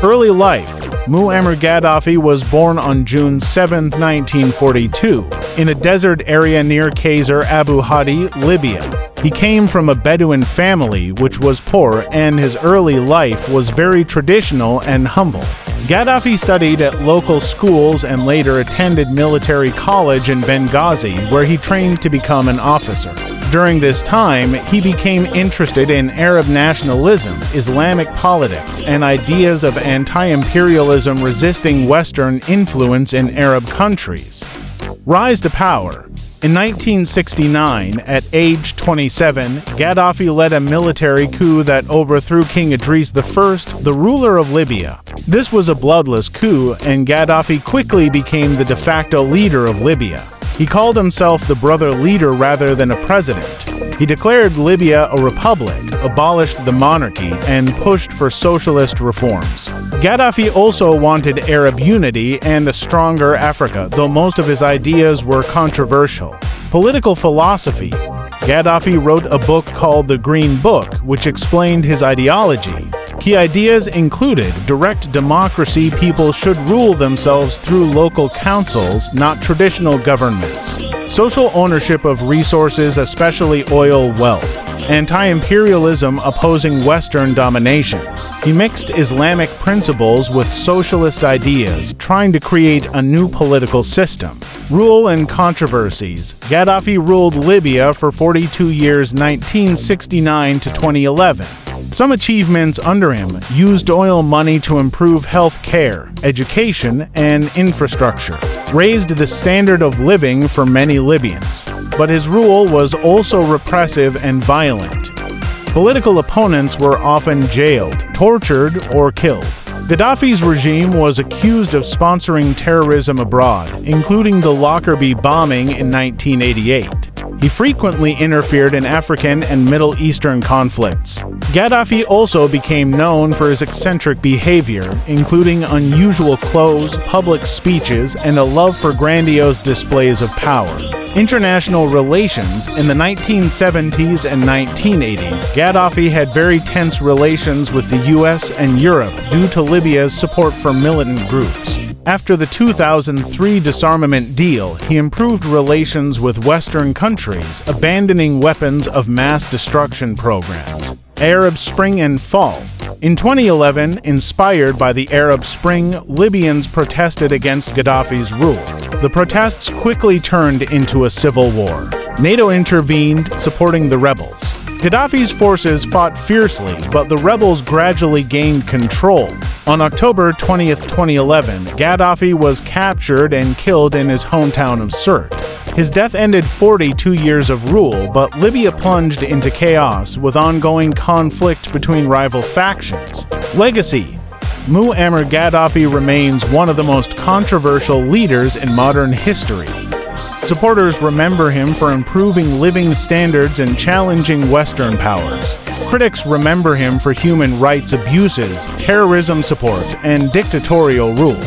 Early life. Muammar Gaddafi was born on June 7, 1942, in a desert area near Qasr Abu Hadi, Libya. He came from a Bedouin family which was poor, and his early life was very traditional and humble. Gaddafi studied at local schools and later attended military college in Benghazi, where he trained to become an officer. During this time, he became interested in Arab nationalism, Islamic politics, and ideas of anti-imperialism resisting Western influence in Arab countries. Rise to power. In 1969, at age 27, Gaddafi led a military coup that overthrew King Idris I, the ruler of Libya. This was a bloodless coup, and Gaddafi quickly became the de facto leader of Libya. He called himself the brother leader rather than a president. He declared Libya a republic, abolished the monarchy, and pushed for socialist reforms. Gaddafi also wanted Arab unity and a stronger Africa, though most of his ideas were controversial. Political philosophy. Gaddafi wrote a book called The Green Book, which explained his ideology. Key ideas included direct democracy. People should rule themselves through local councils, not traditional governments. Social ownership of resources, especially oil wealth. Anti-imperialism, opposing Western domination. He mixed Islamic principles with socialist ideas, trying to create a new political system. Rule and controversies. Gaddafi ruled Libya for 42 years, 1969 to 2011. Some achievements under him: used oil money to improve health care, education, and infrastructure, raised the standard of living for many Libyans. But his rule was also repressive and violent. Political opponents were often jailed, tortured, or killed. Gaddafi's regime was accused of sponsoring terrorism abroad, including the Lockerbie bombing in 1988. He frequently interfered in African and Middle Eastern conflicts. Gaddafi also became known for his eccentric behavior, including unusual clothes, public speeches, and a love for grandiose displays of power. International relations. In the 1970s and 1980s, Gaddafi had very tense relations with the US and Europe due to Libya's support for militant groups. After the 2003 disarmament deal, he improved relations with Western countries, abandoning weapons of mass destruction programs. Arab Spring and Fall. In 2011, inspired by the Arab Spring, Libyans protested against Gaddafi's rule. The protests quickly turned into a civil war. NATO intervened, supporting the rebels. Gaddafi's forces fought fiercely, but the rebels gradually gained control. On October 20, 2011, Gaddafi was captured and killed in his hometown of Sirte. His death ended 42 years of rule, but Libya plunged into chaos with ongoing conflict between rival factions. Legacy. Muammar Gaddafi remains one of the most controversial leaders in modern history. Supporters remember him for improving living standards and challenging Western powers. Critics remember him for human rights abuses, terrorism support, and dictatorial rule.